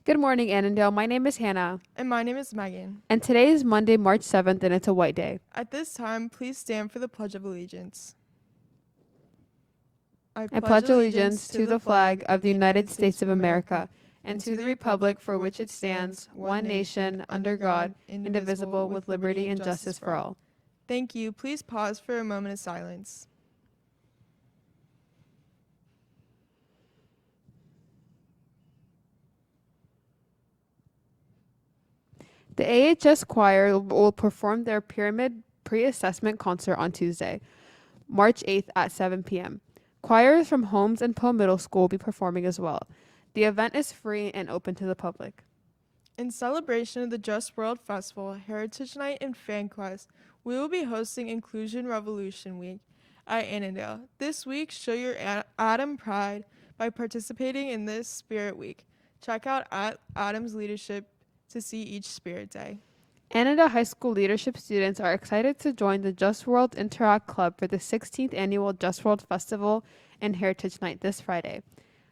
Good morning, Annandale. My name is Hannah, And my name is Megan. and today is Monday, March 7th, and it's a white day. At this time, please stand for the Pledge of Allegiance. I pledge allegiance to the flag of the United States of America and to the republic for which it stands, one nation, under God, indivisible, with liberty and justice for all. Thank you. Please pause for a moment of silence. The AHS Choir will perform their Pyramid Pre-Assessment Concert on Tuesday, March 8th at 7 p.m. Choirs from Holmes and Poe Middle School will be performing as well. The event is free and open to the public. In celebration of the Just World Festival, Heritage Night, and FanQuest, we will be hosting Inclusion Revolution Week at Annandale. This week, show your Adam pride by participating in this Spirit Week. Check out Adam's leadership to see each Spirit Day. Annandale High School leadership students are excited to join the Just World Interact Club for the 16th annual Just World Festival and Heritage Night this Friday.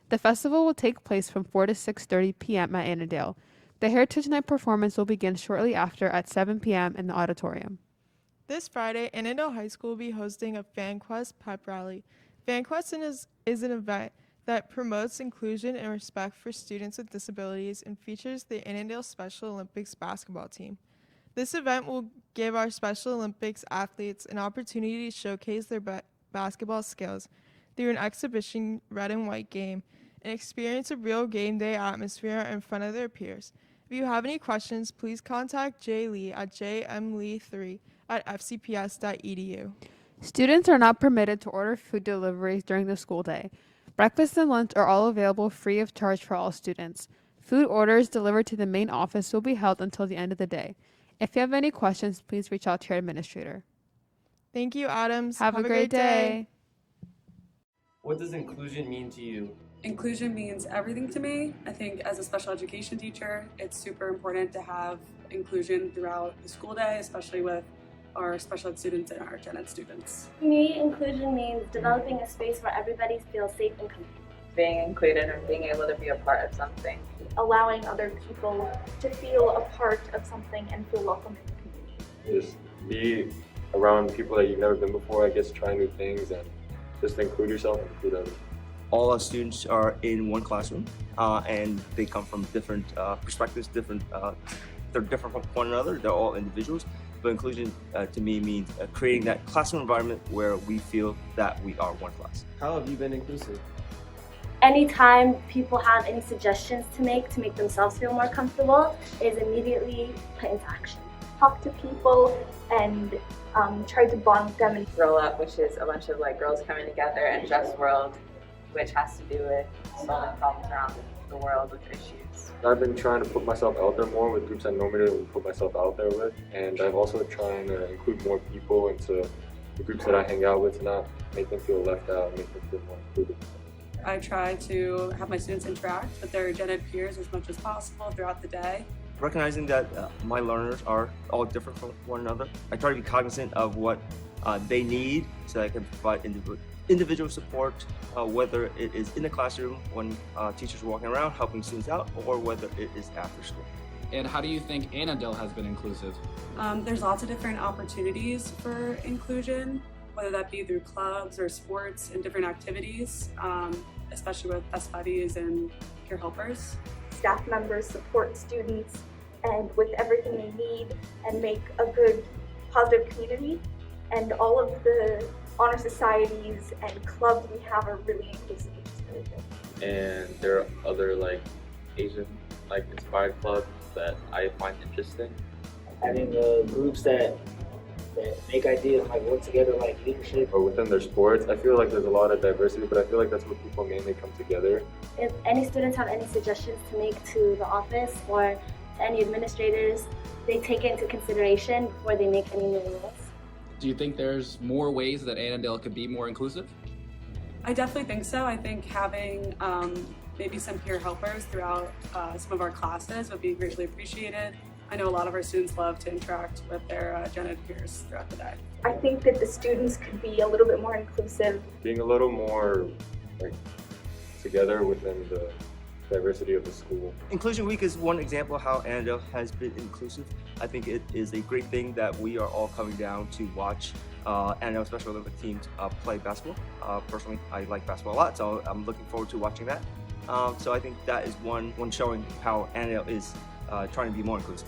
The festival will take place from 4 to 6:30 p.m. at Annandale. The Heritage Night performance will begin shortly after at 7 p.m. in the auditorium. This Friday, Annandale High School will be hosting a FanQuest pep rally. FanQuest is an event that promotes inclusion and respect for students with disabilities and features the Annandale Special Olympics basketball team. This event will give our Special Olympics athletes an opportunity to showcase their basketball skills through an exhibition red and white game and experience a real game day atmosphere in front of their peers. If you have any questions, please contact Jay Lee at jmlee3@fcps.edu. Students are not permitted to order food deliveries during the school day. Breakfast and lunch are all available free of charge for all students. Food orders delivered to the main office will be held until the end of the day. If you have any questions, please reach out to your administrator. Thank you, Adams. Have a great day. What does inclusion mean to you? Inclusion means everything to me. I think as a special education teacher, it's super important to have inclusion throughout the school day, especially with our special ed students and our gen ed students. To me, inclusion means developing a space where everybody feels safe and comfortable. Being included and being able to be a part of something. Allowing other people to feel a part of something and feel welcome in the community. Just be around people that you've never been before, I guess, try new things and just include yourself and include others. All our students are in one classroom and they come from different perspectives, they're different from one another, they're all individuals. But inclusion to me means creating that classroom environment where we feel that we are one class. How have you been inclusive? Anytime people have any suggestions to make themselves feel more comfortable is immediately put into action. Talk to people and try to bond with them. Roll Up, which is a bunch of girls coming together, and Just World, which has to do with solving problems around the world with issues. I've been trying to put myself out there more with groups I normally wouldn't put myself out there with, and I'm also trying to include more people into the groups that I hang out with to not make them feel left out, make them feel more included. I try to have my students interact with their gen ed peers as much as possible throughout the day. Recognizing that my learners are all different from one another, I try to be cognizant of what they need so I can provide individual support, whether it is in the classroom when teachers are walking around helping students out, or whether it is after school. And how do you think Annandale has been inclusive? There's lots of different opportunities for inclusion, whether that be through clubs or sports and different activities, especially with best buddies and peer helpers. Staff members support students and with everything they need and make a good, positive community. And all of the honor societies and clubs we have are really inclusive, which is really good. And there are other Asian inspired clubs that I find interesting. Having groups that make ideas work together, leadership. Or within their sports, I feel like there's a lot of diversity, but I feel like that's where people mainly come together. If any students have any suggestions to make to the office or to any administrators, they take it into consideration before they make any new rules. Do you think there's more ways that Annandale could be more inclusive? I definitely think so. I think having maybe some peer helpers throughout some of our classes would be greatly appreciated. I know a lot of our students love to interact with their gen ed peers throughout the day. I think that the students could be a little bit more inclusive. Being a little more together within diversity of the school. Inclusion Week is one example of how Annandale has been inclusive. I think it is a great thing that we are all coming down to watch Annandale Special Olympic teams play basketball. Personally, I like basketball a lot, so I'm looking forward to watching that. So I think that is one showing how Annandale is trying to be more inclusive.